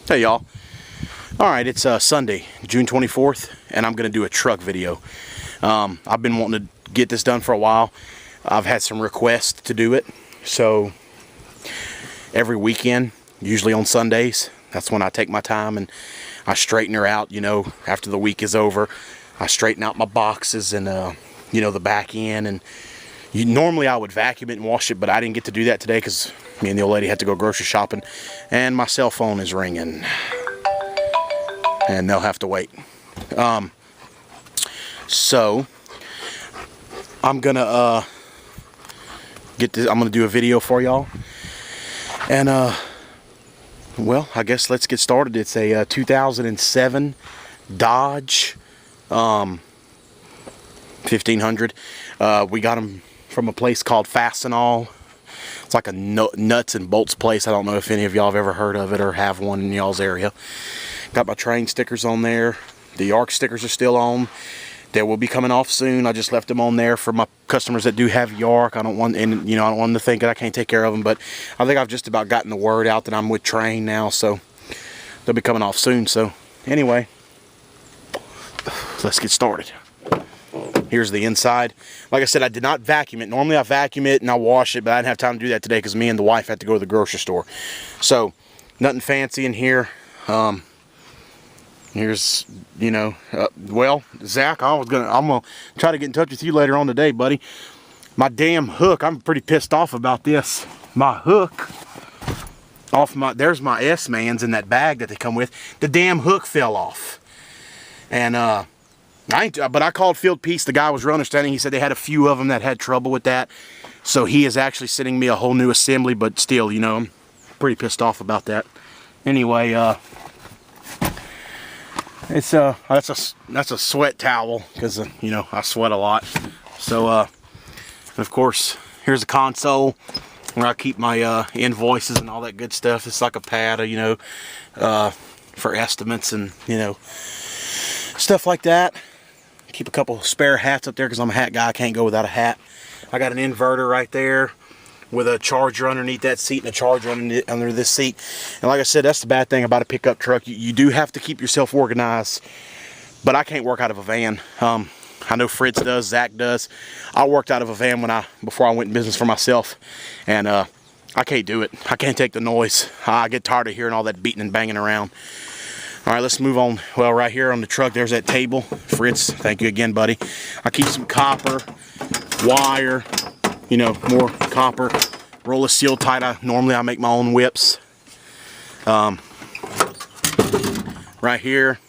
Hey y'all. Alright, it's Sunday, June 24th, and I'm going to do a truck video. I've been wanting to get this done for a while. I've had some requests to do it, so every weekend, usually on Sundays, that's when I take my time and I straighten her out, you know, after the week is over. I straighten out my boxes and, you know, the back end, and normally I would vacuum it and wash it, but I didn't get to do that today because me and the old lady had to go grocery shopping, and my cell phone is ringing, and they'll have to wait. So I'm gonna I'm gonna do a video for y'all, and well, I guess let's get started. It's a 2007 Dodge 1500. We got them from a place called Fastenal. It's like a nuts and bolts place. I don't know if any of y'all have ever heard of it or have one in y'all's area. Got my train stickers on there. The ARC stickers are still on. They will be coming off soon. I just left them on there for my customers that do have ARC. I don't want, and you know, I don't want them to think that I can't take care of them, but I think I've just about gotten the word out that I'm with Train now, so they'll be coming off soon. So anyway, let's get started. Here's the inside. Like I said, I did not vacuum it. Normally I vacuum it and I wash it, but I didn't have time to do that today because me and the wife had to go to the grocery store. So nothing fancy in here. Here's, you know, well, Zach, I'm gonna try to get in touch with you later on today, buddy. My damn hook, I'm pretty pissed off about this. My hook there's my S-Mans in that bag that they come with. The damn hook fell off. And but I called Field Piece. The guy was real understanding. He said they had a few of them that had trouble with that. So he is actually sending me a whole new assembly, but still, you know, I'm pretty pissed off about that. Anyway, it's that's a sweat towel because you know, I sweat a lot. So and of course, here's a console where I keep my invoices and all that good stuff. It's like a pad, you know, for estimates and, you know, stuff like that. Keep a couple spare hats up there because I'm a hat guy. I can't go without a hat. I got an inverter right there with a charger underneath that seat and a charger under this seat. And like I said, that's the bad thing about a pickup truck. You do have to keep yourself organized, but I can't work out of a van. I know Fritz does, Zach does. I worked out of a van before I went in business for myself, and I can't do it. I can't take the noise. I get tired of hearing all that beating and banging around. All right, let's move on. Well, right here on the truck, there's that table. Fritz, thank you again, buddy. I keep some copper, wire, you know, more copper. Roll of seal tight. Normally I make my own whips. Right here,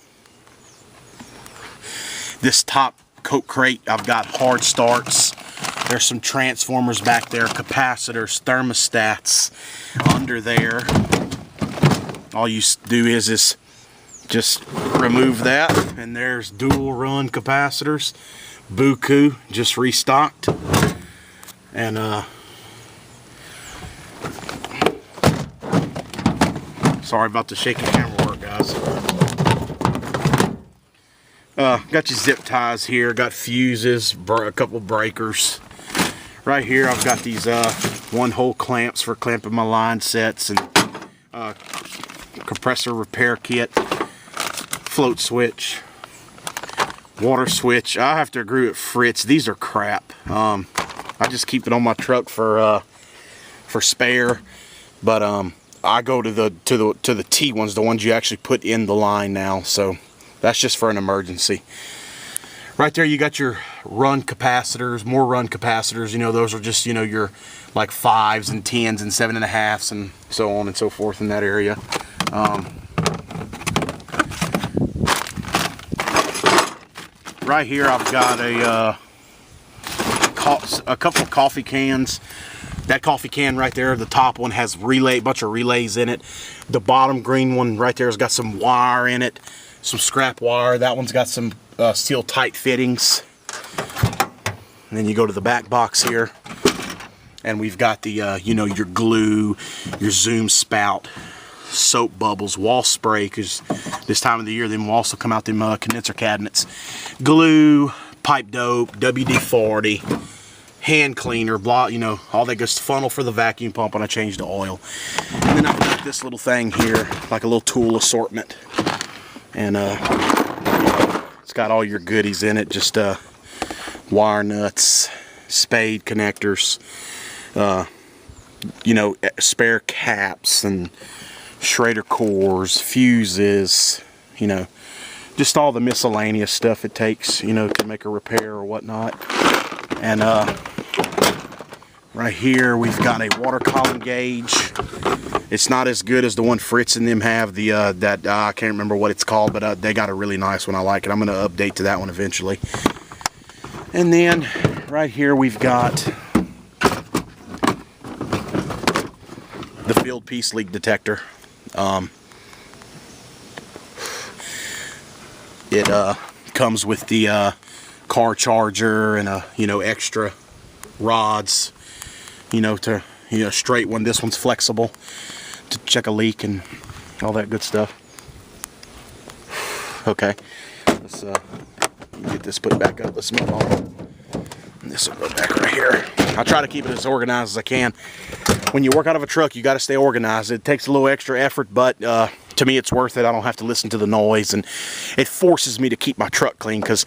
this top coat crate, I've got hard starts. There's some transformers back there, capacitors, thermostats under there. All you do is just remove that, and there's dual run capacitors. Buku, just restocked. And sorry about the shaky camera work, guys. Got your zip ties here, got fuses, a couple breakers. Right here I've got these 1-hole clamps for clamping my line sets, and compressor repair kit, float switch, water switch. I have to agree with Fritz, these are crap. I just keep it on my truck for spare, but I go to the T ones, the ones you actually put in the line now. So that's just for an emergency. Right there, you got your run capacitors, more run capacitors. You know, those are just, you know, your like 5s and 10s and 7.5s and so on and so forth in that area. Right here, I've got a couple of coffee cans. That coffee can right there, the top one has a bunch of relays in it. The bottom green one right there has got some wire in it, some scrap wire. That one's got some steel tight fittings. And then you go to the back box here, and we've got the you know, your glue, your zoom spout, soap bubbles, wall spray, because this time of the year then will also come out them condenser cabinets, glue, pipe dope, WD-40, hand cleaner, blah, you know, all that goes funnel for the vacuum pump when I change the oil. And then I've got this little thing here, like a little tool assortment. And it's got all your goodies in it, just wire nuts, spade connectors, you know, spare caps and Schrader cores, fuses, you know, just all the miscellaneous stuff it takes, you know, to make a repair or whatnot. And right here we've got a water column gauge. It's not as good as the one Fritz and them have, the I can't remember what it's called, but they got a really nice one. I like it. I'm going to update to that one eventually. And then right here we've got the field piece leak detector. It comes with the car charger and you know, extra rods, you know, to, you know, straight one. This one's flexible to check a leak and all that good stuff. Okay, let's get this put back up. Let's move on. This will go back right here. I try to keep it as organized as I can. When you work out of a truck, you got to stay organized. It takes a little extra effort, but to me it's worth it. I don't have to listen to the noise, and it forces me to keep my truck clean, because,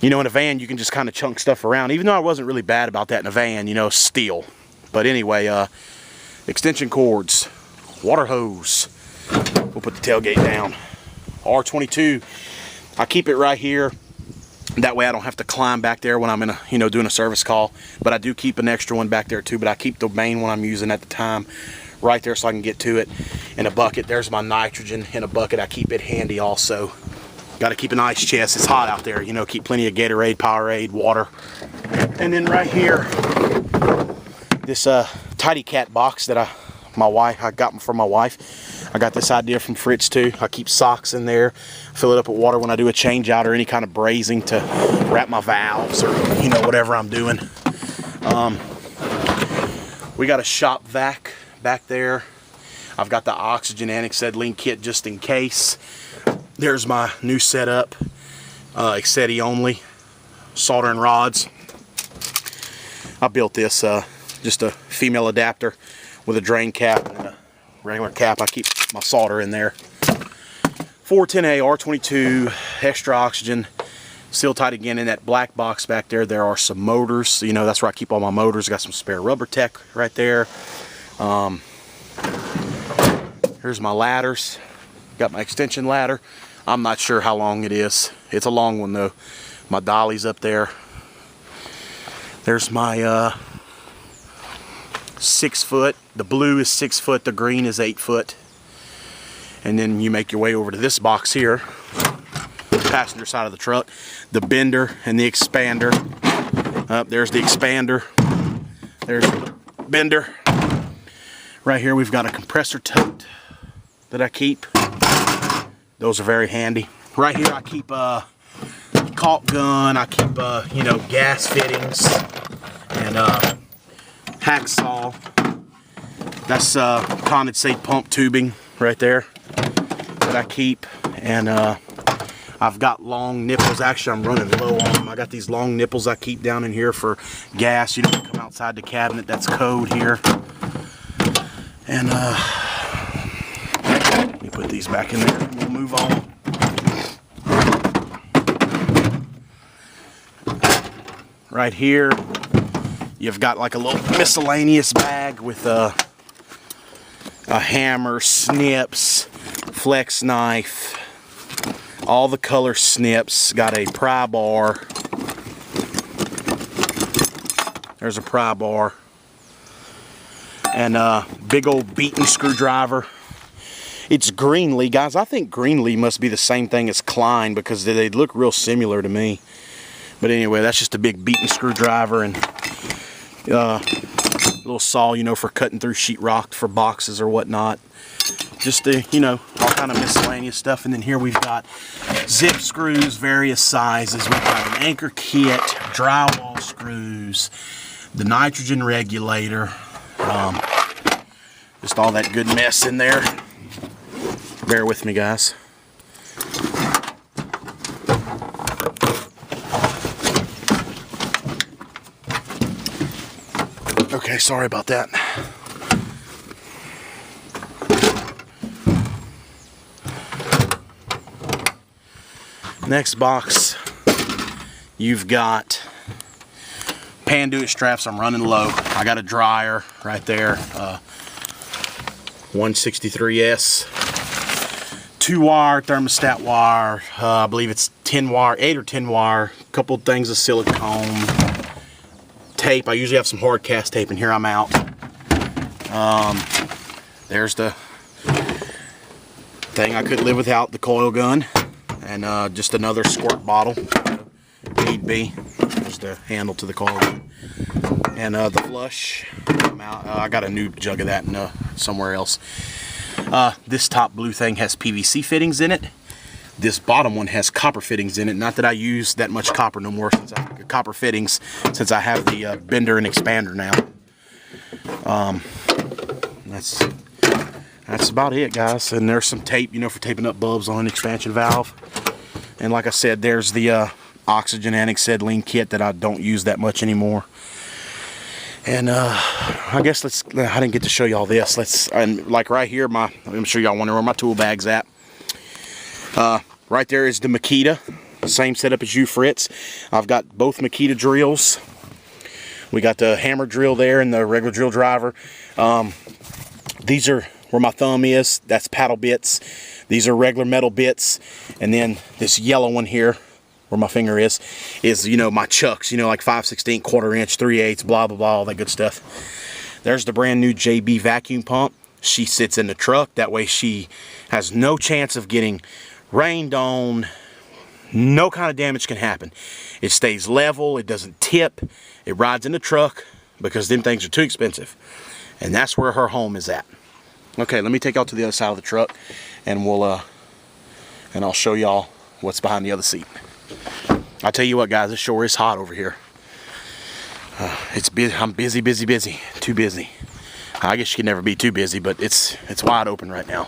you know, in a van you can just kind of chunk stuff around, even though I wasn't really bad about that in a van, you know, steel. But anyway, extension cords, water hose. We'll put the tailgate down. R22, I keep it right here. That way I don't have to climb back there when I'm in a, you know, doing a service call. But I do keep an extra one back there too, but I keep the main one I'm using at the time right there so I can get to it. In a bucket, there's my nitrogen in a bucket. I keep it handy also. Got to keep an ice chest. It's hot out there, you know, keep plenty of Gatorade, Powerade, water. And then right here, this Tidy Cat box that I got from my wife. I got this idea from Fritz too. I keep socks in there, fill it up with water when I do a change out or any kind of brazing to wrap my valves or, you know, whatever I'm doing. We got a shop vac back there. I've got the oxygen and acetylene kit just in case. There's my new setup, acetylene only, soldering rods. I built this just a female adapter with a drain cap and a regular cap. I keep my solder in there. 410A R22 extra oxygen, seal tight again. In that black box back there, there are some motors. You know, that's where I keep all my motors. Got some spare rubber tech right there. Here's my ladders. Got my extension ladder. I'm not sure how long it is. It's a long one though. My dolly's up there. There's my 6 foot. The blue is 6 foot. The green is 8 foot. And then you make your way over to this box here, passenger side of the truck. The bender and the expander. There's the expander. There's the bender. Right here we've got a compressor tote that I keep. Those are very handy. Right here I keep a caulk gun. I keep you know, gas fittings and hacksaw. That's condensate pump tubing right there that I keep. And I've got long nipples. Actually, I'm running low on them. I got these long nipples I keep down in here for gas. You don't come outside the cabinet. That's code here. And let me put these back in there. We'll move on. Right here, you've got like a little miscellaneous bag with a hammer, snips, flex knife, all the color snips. Got a pry bar. There's a pry bar. And a big old beaten screwdriver. It's Greenlee. Guys, I think Greenlee must be the same thing as Klein because they look real similar to me. But anyway, that's just a big beaten screwdriver and a little saw, you know, for cutting through sheetrock for boxes or whatnot. Just the, you know, all kind of miscellaneous stuff. And then here we've got zip screws, various sizes. We've got an anchor kit, drywall screws, the nitrogen regulator, just all that good mess in there. Bear with me, guys. Okay, sorry about that. Next box, you've got Panduit straps. I'm running low. I got a dryer right there, 163S, 2-wire thermostat wire. I believe it's 10 wire, 8 or 10 wire. A couple things of silicone tape. I usually have some hard cast tape in here. I'm out. There's the thing I couldn't live without, the coil gun, and just another squirt bottle. Need be. There's the handle to the coil gun, and the flush. I'm out. I got a new jug of that in, somewhere else. This top blue thing has PVC fittings in it. This bottom one has copper fittings in it. Not that I use that much copper no more, since copper fittings, since I have the bender and expander now. That's about it, guys. And there's some tape, you know, for taping up bulbs on an expansion valve. And like I said, there's the oxygen and acetylene kit that I don't use that much anymore. And I guess I didn't get to show you all this. And like right here, I'm sure y'all wonder where my tool bag's at. Right there is the Makita, same setup as you, Fritz. I've got both Makita drills. We got the hammer drill there and the regular drill driver. These are where my thumb is. That's paddle bits. These are regular metal bits. And then this yellow one here, where my finger is, you know, my chucks, you know, like 5/16, 1/4 inch, 3/8, blah, blah, blah, all that good stuff. There's the brand new JB vacuum pump. She sits in the truck. That way she has no chance of getting rained on. No kind of damage can happen. It stays level. It doesn't tip. It rides in the truck because them things are too expensive. And that's where her home is at. Okay, let me take y'all to the other side of the truck, and I'll show y'all what's behind the other seat. I'll tell you what, guys, it sure is hot over here. It's busy. I'm busy. Too busy. I guess you can never be too busy, but it's wide open right now.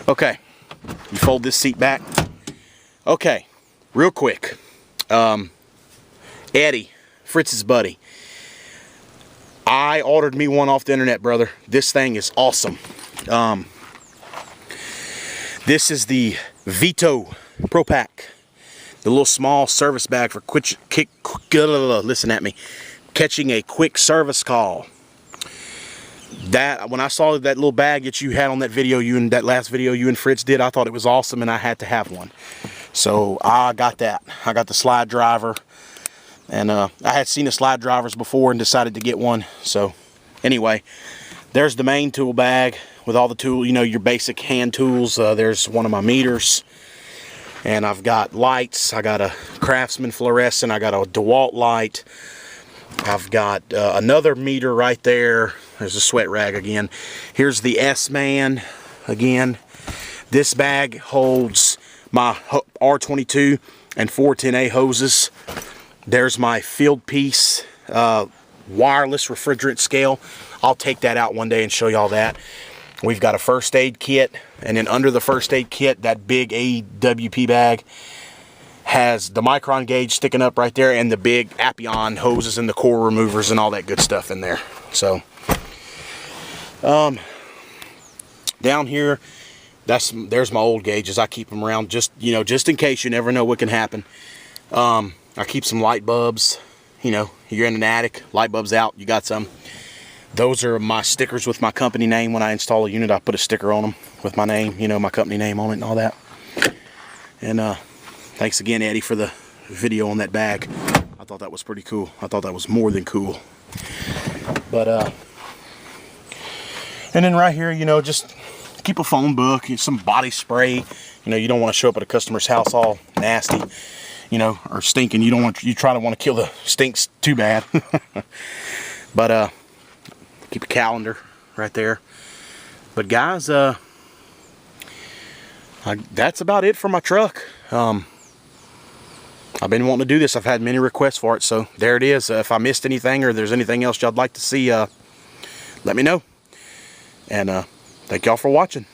Okay, you fold this seat back. Okay, real quick. Eddie, Fritz's buddy. I ordered me one off the internet, brother. This thing is awesome. This is the Vito Pro Pack. The little small service bag for listen at me, catching a quick service call. That, when I saw that little bag that you had on that video, that last video you and Fritz did, I thought it was awesome, and I had to have one. So I got that. I got the slide driver, and I had seen the slide drivers before and decided to get one. So anyway, there's the main tool bag with all the tools, you know, your basic hand tools. There's one of my meters. And I've got lights. I got a Craftsman fluorescent. I got a DeWalt light. I've got another meter right there. There's a sweat rag again. Here's the S-Man again. This bag holds my R22 and 410A hoses. There's my field piece wireless refrigerant scale. I'll take that out one day and show y'all that. We've got a first aid kit, and then under the first aid kit, that big AWP bag has the micron gauge sticking up right there, and the big Appion hoses and the core removers and all that good stuff in there. So down here, there's my old gauges. I keep them around just in case. You never know what can happen. I keep some light bulbs. You know, you're in an attic, light bulbs out, you got some. Those are my stickers with my company name. When I install a unit, I put a sticker on them with my name, you know, my company name on it and all that. And thanks again, Eddie, for the video on that bag. I thought that was pretty cool. I thought that was more than cool. But and then right here, you know, just keep a phone book, some body spray. You know, you don't want to show up at a customer's house all nasty, you know, or stinking. You want to kill the stinks too bad. But keep a calendar right there. But guys, that's about it for my truck. I've been wanting to do this. I've had many requests for it, so there it is. If I missed anything or there's anything else y'all'd like to see, let me know. And thank y'all for watching.